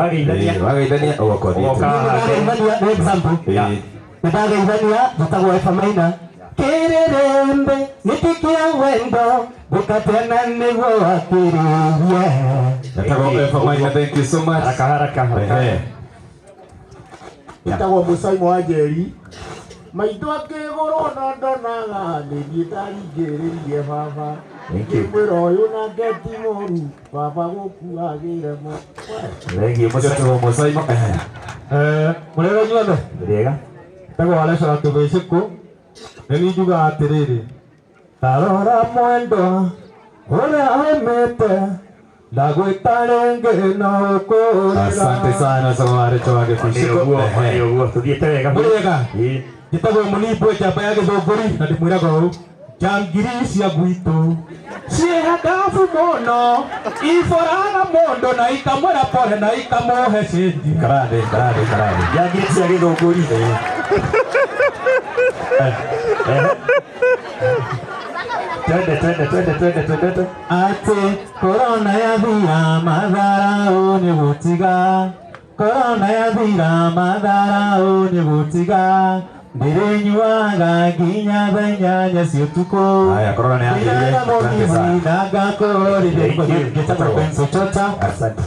Wagaithania ugakorwo ni example nĩndageithania njĩtagwo Efa Maina kĩrĩrĩmbĩ nĩkĩkĩa wendo gũkatena nĩguo wakĩrĩria njĩtagwo Efa Maina. Thank you so much. haraka njĩtagwo Mũcaimo wa Njeri maitho akĩgũrwo no ndonaga nĩthiĩ ndaringĩrĩirie baba mwĩra ũyũ na ngeti mũru baba gũkuagĩre mo thengiũ mũcatwo Mũcaimo. mũrega inyuothe wega tegwo alecora tũthĩcĩkũ nĩ njugaga atĩrĩrĩ tarora mwendo ũrĩa aumĩte ndagwĩta rĩngĩ na ũkũrĩra. Asante sana Samari Chwage Fishiko. Uguo tuthiĩte wega mũrega njĩtagwo Mũnimbo njamba ya Gĩthũngũri na ndĩmwĩraga ũũ njangiri cia gwitũ ciĩhangabu mũno iboraga mũndũ na ikamwĩra pore na ikamũhe cĩnji. Karande. njangiri cia Gĩthũngũri twende atĩ korona yathira matharau nĩ gũtiga korona yathira matharau nĩ gũtiga ndĩrĩnyuaga nginya thaa 8 cia ũtukũ. Haya, korona nĩyambĩrĩrie. Asante sana. na ngakorire ngĩtagwo Benso Chota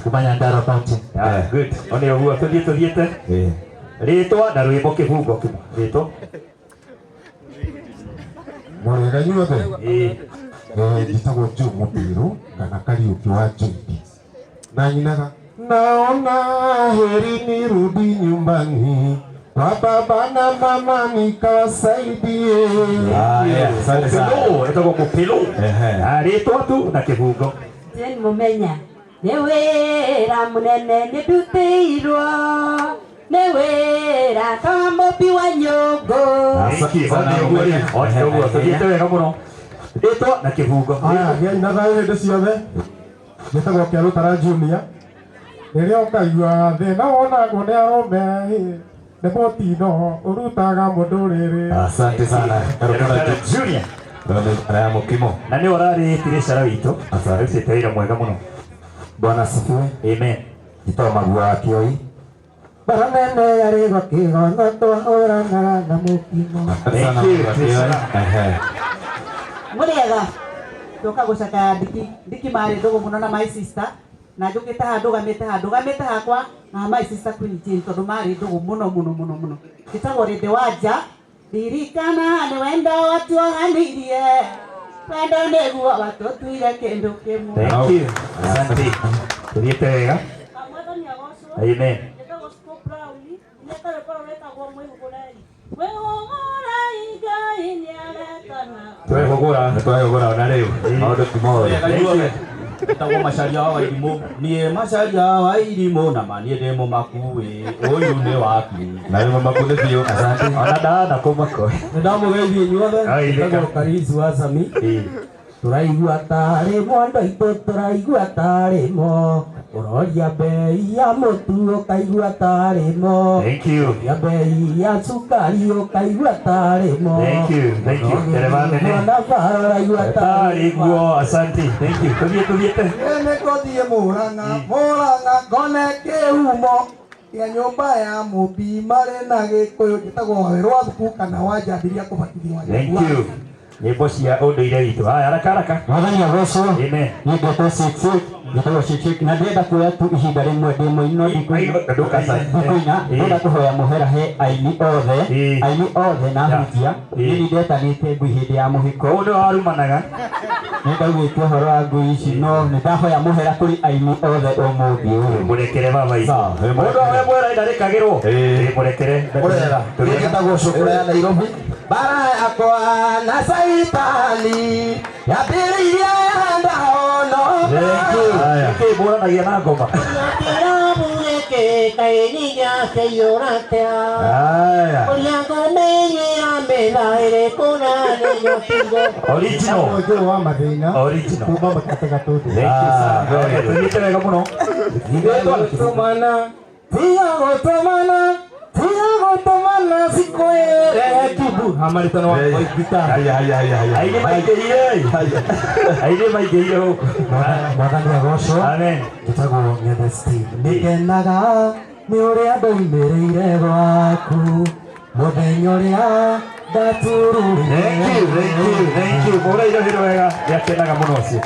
kuma Nyandarua County. good one uguo tuthiĩte rĩtwa na rwĩmbo kĩbungo kĩmwe rĩtwa mũrega inyuothe njĩtagwo Joe Mũmbirũ kana Kariũki wa Joidi na nyinaga naona heri nirudi nyumbani kwa baba na mama nikawasaidie. Asante sana. Rĩtagwo Mũpĩlũ rĩtwa tu na kĩbungo. Jane Mũmenya nĩ wĩra mũnene nĩndutĩirwo nĩ wĩra ta mũmbi wa nyũngũ. Uguo tuthiĩte wega mũno rĩtwa na kĩbungo. Na thaĩ hĩndĩ ciothe njĩtagwo Kĩarũtara Junior rĩrĩa ũkaigua thĩna wonagwo nĩ arũme nĩ mũtino ũrutaga mũndũ rĩrĩ. Asante sana Kĩarũtara Junior ya Mũkimo na nĩ ũrarĩtire cara witũ arutĩte wĩra mwega mũno. Bwana asifiwe. Amen. Njĩtagwo Magua wa Kĩoi baranene yarĩ gakĩgono twahũranaga na mũkimo. Mũrĩega tũka gũcakaya ndiki marĩ ndũgũ mũno na my sister na njũkĩte handũ gamĩte hakwa na my sister Queen Jane tondũ marĩ ndũgũ mũno njĩtagwo Rĩndĩ Wanja ririkana nĩ wendo watuohanirie wendo nĩguo watũtuire kĩndũ kĩmwe. Thank you. Asante. Tuthiĩte wega. Amen. Twehũgũra ona rĩu maũndũ ti mothe. Tagwo Macharia wa Irimũ niĩ Macharia wa Irimũ na manie ndĩ mũmakuĩ ũyũ nĩ waku na nĩ mũmaku nĩ biũ. Asante. Ona ndana kũmako Nĩndamũgeithia inyuothe njĩtagwo Karisi wa Sami tũraigua tarĩ mondo itũ tũraigua tarĩ mo ũroria bei ya mũtu ũkaigua tarĩ mo Thank you. ya bei ya cukari ũkaigua tarĩ mo Thank you. Terema nene. mwana bara ũraigua tarĩ mo. Tariguo. Asante. Thank you. Tuthiĩte. nĩngũthiĩ Mũrang'a ngone kĩhumo kĩa nyũmba ya mũmbi marĩ na Gĩkũyũ njĩtagwo Wawerũ Thuku kana wanjambiria kũbatithio wa Thank you. Nyĩmbo cia ũndũire witũ. Haya haraka. Mwathani agocwo. Amen. Nĩ ndetwo njĩtagwo Shikshik na ndĩrenda kuoya tu ihinda rĩmwe ndĩ mũino ndikũina ndĩrenda kũhoya mũhera he aini othe na hunjia nĩ ndetanĩte ngui hĩndĩ ya mũhiko. Ũũ nĩ warumanaga. Nĩndaugĩte ũhoro wa ngui ici no nĩndahoya mũhera kũrĩ aini othe ũmũthĩ ũyũ. Mũrekere baba ici. Mũndũ ũrĩa mwera ndarĩkagĩrwo. Mũrekere. Njĩtagwo Cũkũra ya Nairobi. Bara yakwa na Saitani yambĩrĩirie ndahono. Mũranagia na ngoma. Original. Ũjũ wa mathĩna. Original. Kuma makatatũ. Tuthiĩte wega mũno. Gũtũmana tiga gũtũmana Tia gotomana sikoere kibu. Hamarito no kita. Aide maigĩire gũkũ. Mwathani agocwo. Amen. Njĩtagwo Ng'ethe Steve. Nĩngenaga nĩ ũrĩa ndoimĩrĩire gwaku mũthenya ũrĩa ndaturũrire. Thank you. Mũrairahĩrwo wega. Nĩakenaga mũno ũcio.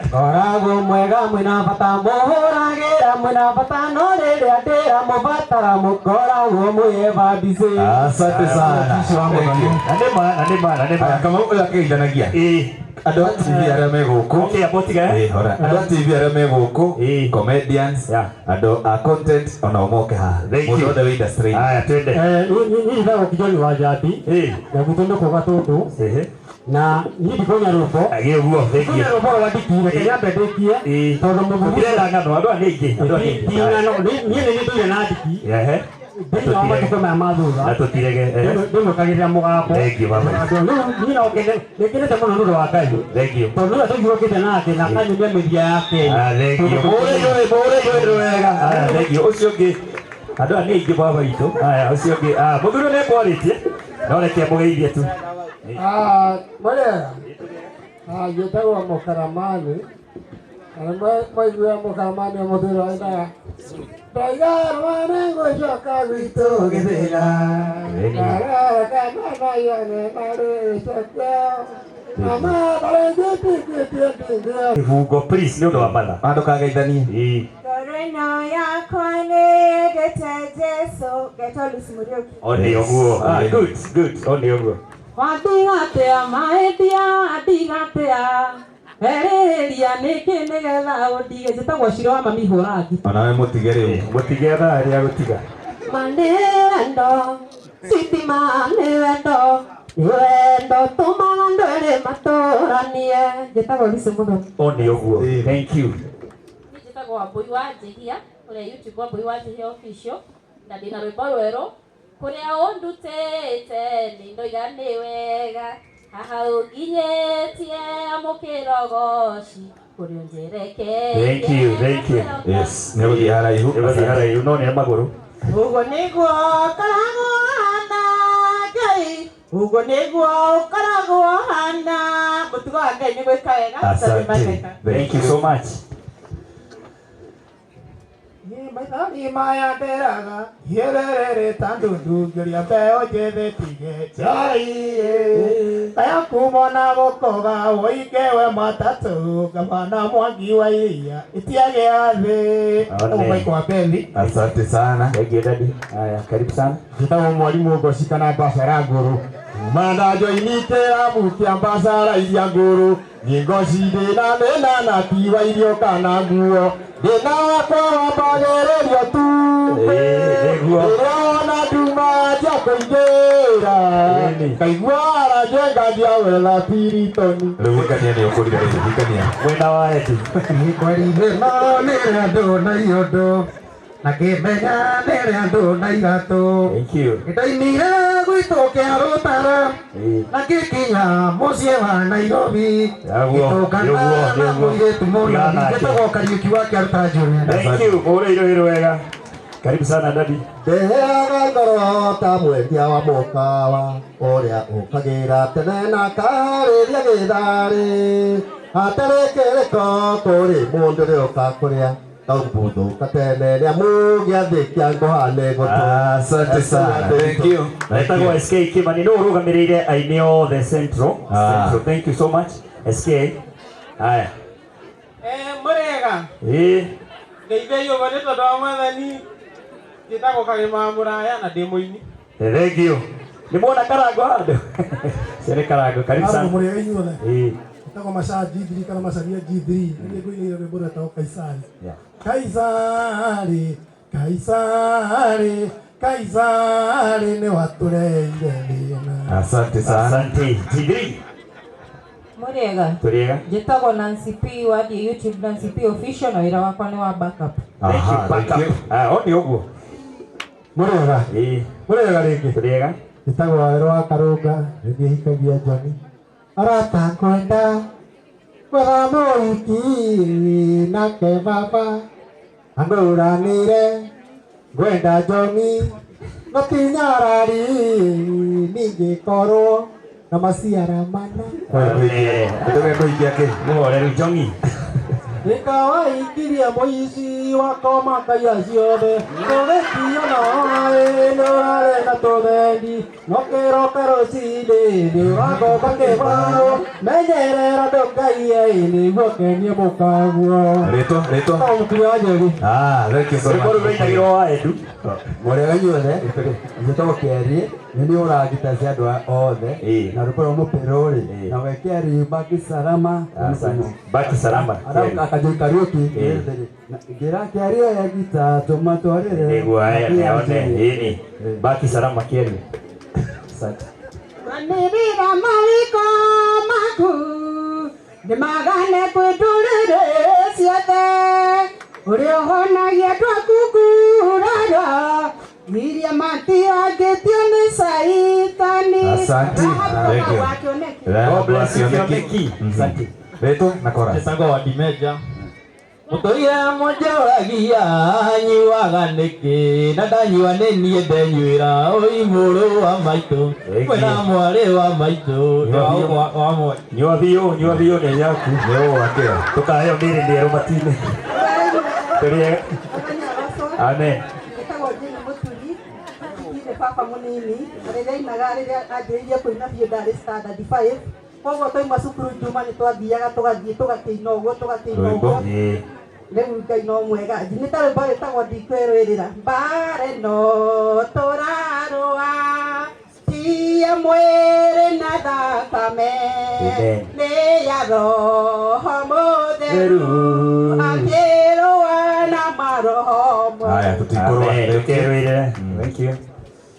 Ngoragwo mwega mwĩna bata mũhũragĩra mwĩna bata no rĩrĩa ndĩra mũbatara mũkoragwo mwĩbandicĩ. Asante sana. Na nĩ ma. Kama ũyũ akĩithanagia. Andũ a TV arĩa me gũkũ. Okay, abotiga. Hora. Andũ a TV arĩa me gũkũ. Comedians. Yeah. Andũ a content ona ũmoke haha. Thank you. Mũndũ wothe wĩ industry. Aya, twende. Niĩ ndagwo kijoni wa Njati. Na gwitũ nĩ kũga tũndũ. Na niĩ ndikonya rũmbo. Agĩ ũguo. Thank you. Ndikonya rũmbo rwa ndikire kĩrĩa mbendĩkie. Tondũ mũthuri. Ndĩrenda ng'ano andũ aya nĩ aingĩ. Ti ng'ano niĩ nĩ ndũire na ndiki. Thĩinĩ wa matukũ maya ma thutha. Na tũtirege. Ndĩmũkagĩrĩra mũgambo. Thank you, mama. Niĩ no nĩkenete mũno nĩ ũndũ wa Ngai. Thank you. Tondũ rĩrĩa tũiguũkĩte nake na kanyumia mĩthia ya Kenya. Thank you. Mũrĩrĩ wega. Thank you. Ũcio ũngĩ. Andũ aya nĩ aingĩ baba witũ. Aya, ũcio ũngĩ. Mũthuri nĩ ekwarĩtie. No reke mũgeithie tu. Mwega. Njĩtagwo Mũkaramani. Mwaigua Mũkaramani mũthuri wa Indaga. Ndaigarwa nĩ ngũcoka gwitũ Gĩthĩga. Ndarara kana naione narĩ cekeo. Mama ndarĩngĩtĩkĩtie ndingĩo. Kĩbungo please nĩ ũndũ wa matha. Andũ kageithanie. Ngoro ĩno yakwa nĩendete Jesũ. Ngetwo Lucy Muriuki. O nĩ ũguo. Good. O nĩ ũguo. Watigatea mahĩtia atigatea erĩrĩria nĩkĩ nĩgetha ũndige. Njĩtagwo Ciro wa mami Hũrangi. Onawe mũtige rĩu. Mũtige thaa rĩa gũtiga. Manendo sitima nĩ wendo tũmaga andũ erĩ matũranie. Njĩtagwo Lucy Muriuki. O nĩ ũguo. Thank you. Njĩtagwo Wambui wa Njĩhia ũrĩa YouTube Wambui wa Njĩhia official na ndĩna rwĩmbo rwerũ kũrĩa ũndutĩte nĩ ndoiga nĩ wega haha ũnginyĩtie mũkĩrogoci kũrĩ ũnjerekeire. Thank you. Yes. Nĩ gũthiĩ haraihu. No nĩ magũrũ. Ũguo nĩguo ũkoragwo hana Ngai. Ũguo nĩguo ũkoragwo hana. Mũtugo wa Ngai nĩ gwĩka wega. Asante. Thank you so much. Maithani maya nderaga hierere tandundu ngeria mbeo njethe tige chai aya kumona gokoga woikewe matatu gavana Mwangi wa Iria itiagea thĩ kwa bendi. Asante sana. Thank you daddy. Haya, karibu sana. Njĩtagwo Mwarimũ Ngoci kana Mbacara Ngũrũ. Mandajo initĩra mukia Mbacara iria ngũrũ. Nĩ Ngoci ndĩna mĩna na tiwa irio kana nguo. Ndĩna kwambagĩrĩrio tu. Ndĩrona nduma nja kũingĩra. Ngaigua aranjenga ndiawetha piritoni. Rĩu hikania nĩ ũkũrire rĩu hikania. Mwena wa etu. Kweri-inĩ no nĩrĩa ndũ na iyũndũ. Na ngĩmenya nĩrĩa ndũ na igatũ. Thank you. Ndaimire gwitũ kĩa Rũtara. Na ngĩkinya mũciĩ wa Nairobi. Gĩtũngana na mũirĩtu mũna. Ngĩtagwo Kariuki wa Kĩaruta Junior. Thank you. Mũrĩirwo wega. Karibu sana daddy. Ndeheaga ngoro ta mwendia wa mũkawa ũrĩa ũkagĩra tene na akarĩria gĩtharĩ hatarĩ kĩrĩko kũrĩ mũndũ ũrĩoka kũrĩa kaũmbũthũ katene rĩa mũgĩathĩ kĩa ngũhane gũtũ. Asante sana. Thank you. Naitagwo SK Kimani no ũrũgamĩrĩire aini othe Central. Thank you so much SK. Haya. Mũrĩega. Ngeithia ũguo nĩ tondũ wa Mwathani. Njĩtagwo Karĩma Mũraya na ndĩ mũini. Thank you. Nĩ muona Karango handũ? Ciarĩ Karango. Karibu sana. Mũrĩega inyuothe. Njĩtagwo Macha G3 kana Macharia G3. Nĩ ngũinĩire rwĩmbo rwĩtagwo Kaisari. Kaisari, Kaisari, Kaisari nĩ watũreire thĩna. Asante sana. Asante. G3. Mũrĩega. Tũrĩega. Njĩtagwo Nancy P wa YouTube Nancy P official na wĩra wakwa nĩ wa backup. Thank you. O nĩ ũguo. Mũrĩega. Mũrĩega rĩngĩ. Tũrĩega. Njĩtagwo Waĩrũ wa Karũnga. Rĩngĩ hikagia Joni. Arata kwenda gwetha mũhiki nake baba angũranĩire ngwenda Joni Gotinyarari ningĩkorwo na maciara mana. Tũgekũikia kĩ? Mũhoreri Njongi. Nĩkawaikirie mũici wakoma kaiya ciothe tũgĩkiona nĩũrarĩ na tũthendi no kĩroka rũcinĩ nĩũrakomba kĩbaũ menyerera ndũkaiye nĩguo kenie mũkaguo. Rĩtwa Mũtumia wa Njeri. Rĩmbo rĩu rĩinagĩrwo wa Edu. Mwega inyuothe njĩtagwo Kĩari nĩ nĩ ũragita cia andũ othe na rũkorwo mũpĩrũrĩ na wekĩari Baki Salama Baki Salama akajui Kariuki ngira Kĩari ya gita tũmatwarĩre nĩguo one ini Baki Salama Kĩari. Manibira mawiko maku ndimagane kwĩndũrĩrĩ ciothe ũrĩa ũhonagia andũ aku ngurara iria matiangĩtio nĩ caitani. Asante. God bless you Kĩoneki. Rĩtwa na kora Njĩtagwo Wadimeja. Mũtũire mũnjoragia nyuaga nĩkĩ na ndanyua nĩ niĩ ndenyuĩra mũrũ wa maitũ mwĩna mwarĩ wa maitũ nyua biũ nĩ yaku tũkaheo mĩrĩ nĩerũ matu-inĩ tũrĩe. Amen. Ndĩtagwo Jane Mũturi ndire baba mũnini rĩrĩa ainaga rĩrĩa anjĩrĩirie kũina biũ ndarĩ standard 5 koguo twauma cukuru Juma nĩ twathiaga tũgakĩina ũguo rĩu Ngai no mwega nĩ ta rwĩmbo rwĩtagwo ndikwĩrũĩrĩra mbara ĩno tũrarũa tia mwĩrĩ na thakame nĩ ya Roho Mũtheru akĩrũa na maroho tũkĩrũĩrĩre. Thank you.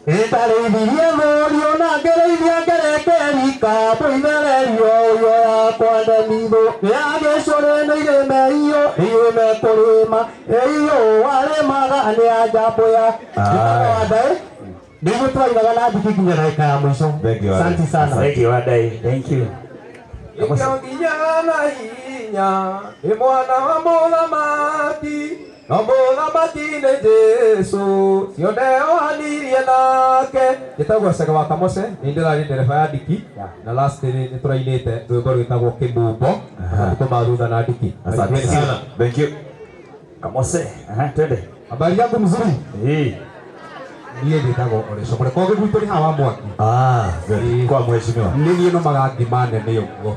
Ĩtarĩithirie mũriũ na ngĩrĩithia ngerekerika mbũithererio ũyũ yakwa ndemitho yagĩcũrĩ nĩ irĩme kũrĩma ĩiyũ warĩmaga nĩ anjambũya njĩtagwo Wandai nĩguo twainaga na ndiki nginya ndagĩka ya mũico. Asante sana. Thank you Wandai. Thank you. Nginya na hinya nĩ mwana wa mũthamaki no mũthamaki nĩ Jesũ ciothe ohanirie nake. Njĩtagwo Cege wa Kamose nĩ ndĩrarĩ ndereba ya ndiki na last nĩ tũrainĩte rwĩmbo rwĩtagwo Kĩmumbo matukũ ma thutha na ndiki. Asante sana. Thank you. Kamose. Twende. Habari yangu mzuri. Niĩ ndĩtagwo Ole Shomore koguo gwitũ nĩ hawa mwaki kwa mheshimiwa nĩ niĩ nomaga ngima nene ũguo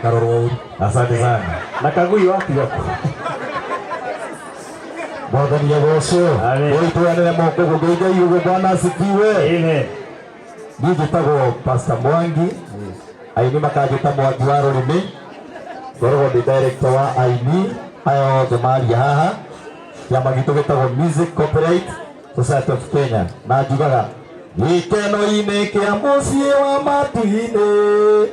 karorwo ũru. Asante sana. Na Kagui wapi wako? Mwathani agocwo ũitũanĩre moko gũgĩiga iũgũ Bwana asifiwe. Amen. Niĩ njĩtagwo Pastor Mwangi aini makanjĩta Mwangi wa rũrĩmĩ ngoragwo ndĩ director wa aini aya othe maria haha kĩama gitũ gĩtagwo Music Corporate Society of Kenya na njugaga gĩkeno-inĩ kĩa mũciĩ wa matu-inĩ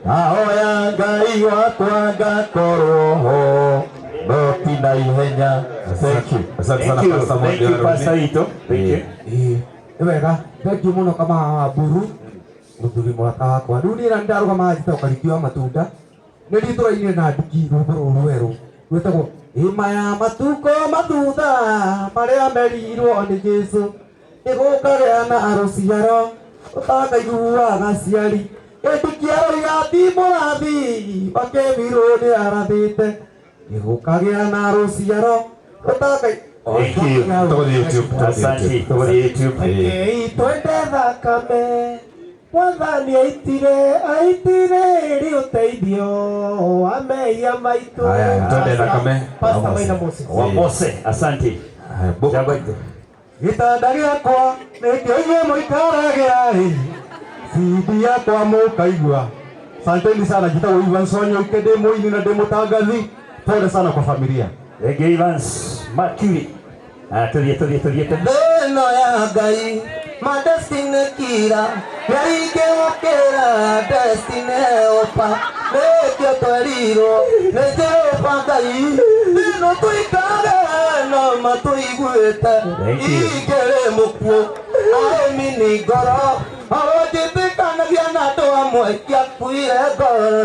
ahoya Ngai wakwa ngakorwo ho no ti na ihenya. Thank you. Asante sana Pastor Mwangi. Thank you Pastor Ito. Thank you. Nĩ wega thengiũ mũno Kama Mburu mũthuri mwaka wakwa rĩu niĩ ndarũgama njĩta ũkariki wa matunda nĩ niĩ tũrainire na ndiki rwĩmbo rũrũ rwerũ rwĩtagwo ĩma ya matukũ mathutha marĩa merirwo nĩ Jesũ ĩgũkagĩa na rũciaro ũtakaiguaga ciari ĩtikiaro igathi mũrathi wakĩmirwo nĩ arathĩte ĩgũkagĩa na rũciaro Thank you. Asante. YouTube. Twende thakame Mwathani aitire ĩrĩ ũteithio wa mehia maitũ. Twende thakame Pastor Maina Moses wa Mose. Asante. Gĩtanda gĩakwa nĩkĩo inyuĩ mũikaragĩra rĩ cindi yakwa mũkaigua. Asanteni sana. Njĩtagwo Evans Wanyoike ndĩ mũini na ndĩ mũtangathi. Pole sana kwa familia. Thank you Evans Mercury. Tũthiĩ. Thĩno ya Ngai ma destiny kira yaingĩokĩra destiny opa nĩkĩo twerirwo nĩ Jehova Ngai thĩno tũikare no matũiguĩte ingĩrĩ mũkuũ arĩmi nĩ ngoro awajĩtĩkanagia na andũ amwe kĩakuire ngoro.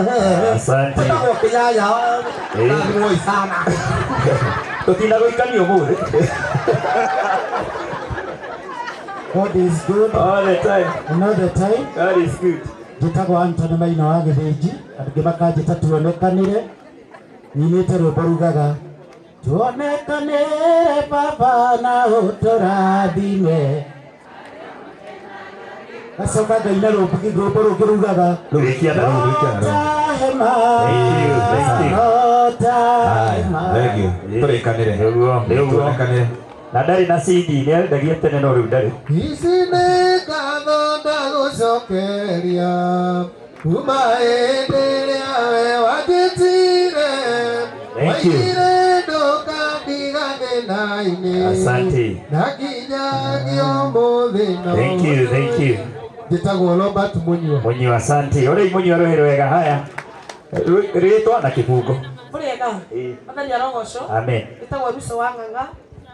Asante. Tũtagwo kĩnyanya ngoi sana tũtinagũikania ũmũthĩ. God is good all the time. all the time. God is good. Njĩtagwo Anthony Maina wa Gĩthĩnji, andũ makanjĩta tuonekanire, nyinĩte rwĩmbo rugaga tuonekanire baba na ũtũrathime. Gacoka ngaina rwĩmbo rũngĩ rugaga na ndarĩ na CD nĩ arendagia tene no rĩu ndarĩ. Ici nĩ ngatho ndagũcokeria kuma hĩndĩ ĩrĩa we wanjĩtire waigire ndũkandiga thĩna-inĩ Asante. na nginyagia ũmũthĩ no. Thank you, thank you. Njĩtagwo Robert Mũnyua. Mũnyua, asante. Ũrĩa Mũnyua rũhĩ rwega. Haya, rĩtwa na kĩbungo. Mũrĩega athani arogoco. Amen. Ĩtagwo Ruso wa Ng'ang'a.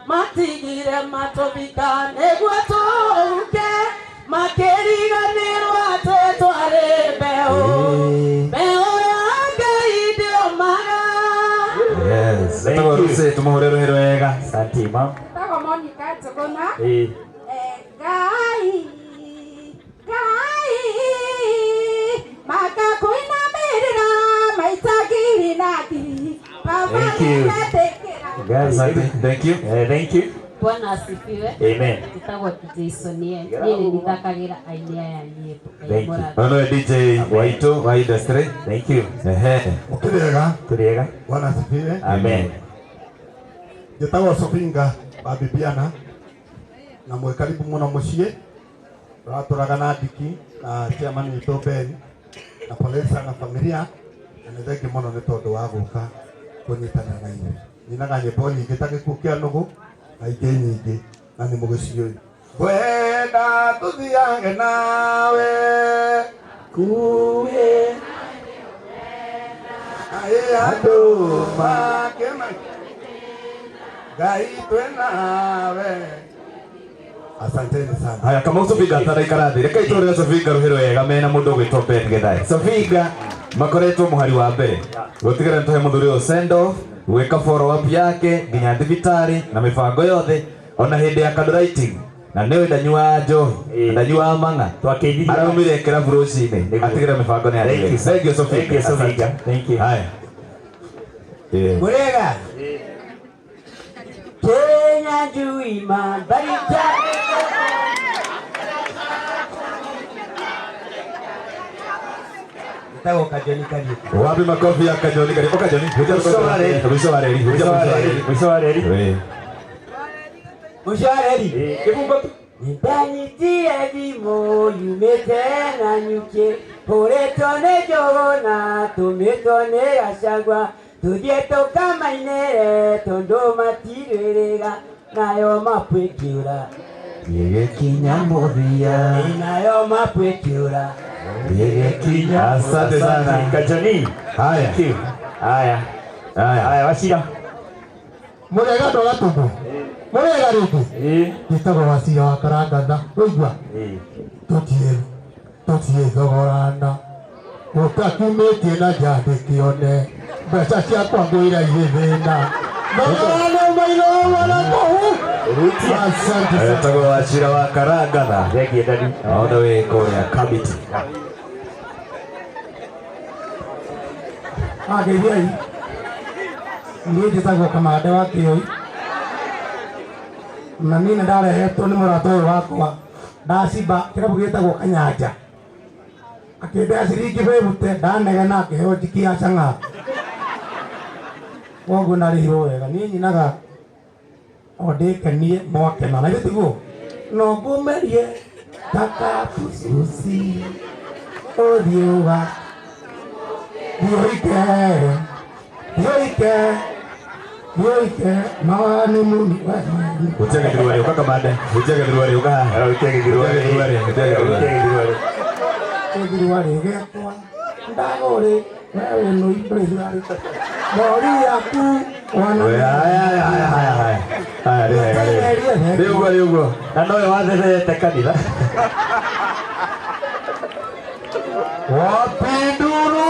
Matigire matũbika nĩguo tũke makĩriganĩrwo atĩ twarĩ mbeũ ya Ngai ndĩomaga. Yes, thank you. Tũmũhũre rũhĩ rwega. Asante ma'am. Ĩtagwo Monica Njũgũna. Ngai makakwĩnamĩrĩra maita ngiri na ngiri. Thank you. Thank you. Thank you. Bwana asifiwe. Amen. Nitagwo DJ Sonia. Niĩ nĩthakagira aini aya nyĩmbo. Thank you. Ono DJ Waito wa industry. Thank you. Mũkĩrĩega. Tũrĩega. Bwana asifiwe. Amen. Njĩtagwo Sofinga wa Bibiana na mwĩ karibu mũno mũciĩ. Tũratũraga na Ndiki na chairman witũ Ben na Polesa na familia, na nĩ thengi mũno nĩ tondũ wa gũka kũnyitanĩra na inyuĩ. Nyinaga nyĩmbo nyingĩ ta gĩkuũ kĩa nũgũ na ingĩ nyingĩ na nĩ mũgĩciũĩ. Ngwenda tũthiage nawe kuwe andũ makĩma Ngai twĩ nawe. Asanteni sana. Haya, kama Sofinga ataraikara thĩ, reke itũũre Sofinga rũhĩ rwega mena mũndũ ũgwĩtwo Ben Gĩthae. Sofinga makoretwo mũhari wa mbere gũtigĩrĩra nĩtũhe mũthuri ũyũ send off, gwĩka follow up yake nginya thibitarĩ na mĩbango yothe, ona hĩndĩ ya card writing na nĩwe ndanyuaga njohi ndanyuaga mang'a araumire kĩrabu rũcinĩ atigĩrĩra mĩbango nĩ yathire. Thank you Sofinga. Thank you. Haya. Mũrĩega. Kenya njui mambarita. Ĩtagwo Kajoni Kariuki. Wapi makofi ya Kajoni Kariuki? Kajoni, mwisho wa reli. Mwisho wa reli. Mwisho wa reli. Kĩbungo tu. Nĩndanyitie thimũ yumĩte na nyuki, hũrĩtwo nĩ njogo na tũmĩtwo nĩ Gachagua, tũthiĩ tũkamainĩre tondũ matirĩrĩga, nayo mapu ĩkĩũra Gĩgĩkinya mũthia. nayo mapu ĩkĩũra. Gĩgĩkinya. Asante sana Kajoni. Haya. Thank you. Haya, Wachira. Mũrĩega ndwara tũmbũ. Mũrĩega rĩngĩ. Njĩtagwo Wachira wa Karangatha. Ũigua tũtiĩ thogorana ũtakumĩtie na njandĩkĩone mbeca ciakwa ngũira irĩ thĩna thogorana mairogora kũu. Asante sana. Etagwo Wachira wa Karangatha. Thengie ndani. Naona wĩ kũrĩa Kabiti. Ageithia niĩ njĩtagwo Kamande wa Kĩoi, na niĩ nĩndarehetwo nĩ mũrata ũyũ wakwa ndacimba kĩrabu gĩtagwo Kanyanja, akĩndea ciringi bĩbute ndanegena akĩheo njiki ya Chang'aa, koguo narĩhirwo wega. Niĩ nyinaga o ndĩkenie mwakena na gĩtiguo no ngũmerie takapucuci ũthiũga Yoike mawani muni Utege diruari uka Kamande. Utege diruari uka. Utege diruari. diruari gekwa ndagore wewe no ibrehari mori yaku wana haya Riugo na nowe wathethete kanitha wapinduru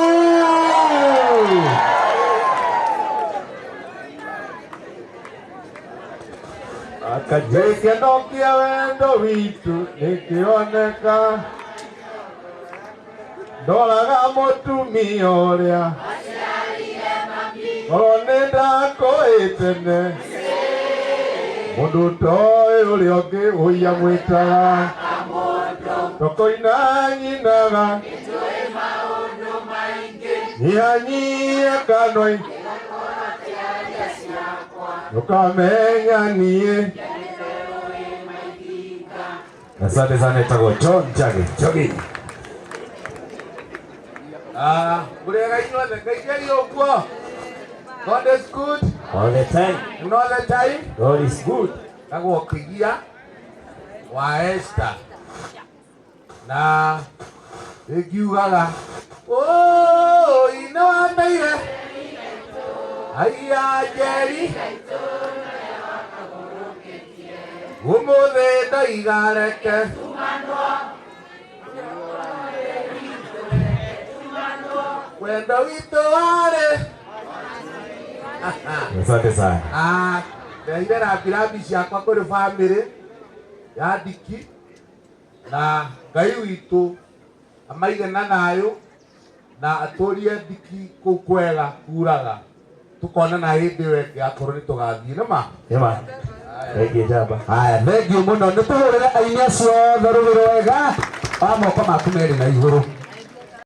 gĩkeno kĩa wendo witũ nĩkĩoneka ndoraga mũtumia ũrĩa korwo nĩndakũĩ tene mũndũ toĩ ũrĩa ũngĩ ũia mwĩtaga tokoina nyinaga nyihanyia kanoi ukamenya niĩ. Asante sana itago John Jogi. Mũrĩega inyuothe ngaigeri ũguo. God is good. All the time. And all the time. God is good. Nagwo kĩgia wa Esther. Na ĩkiugaga ĩno wateire aiya Njeri ũmũthĩ ndaigareke wendo witũ warĩ. Asante sana. Ndeire rambirambi ciakwa kũrĩ bamĩrĩ ya Ndiki na Ngai witũ amaige na thayũ na atũrie Ndiki kũu kwega kuraga tukonana hĩndĩ ĩyo ĩngĩ akorwo nĩ tũgathiĩ nĩma. Nĩma. Thengiũ njamba. Haya, thengiũ mũno, nĩ tũhũrĩre aini acio othe rũgĩro wega wa moko maku merĩ na igũrũ.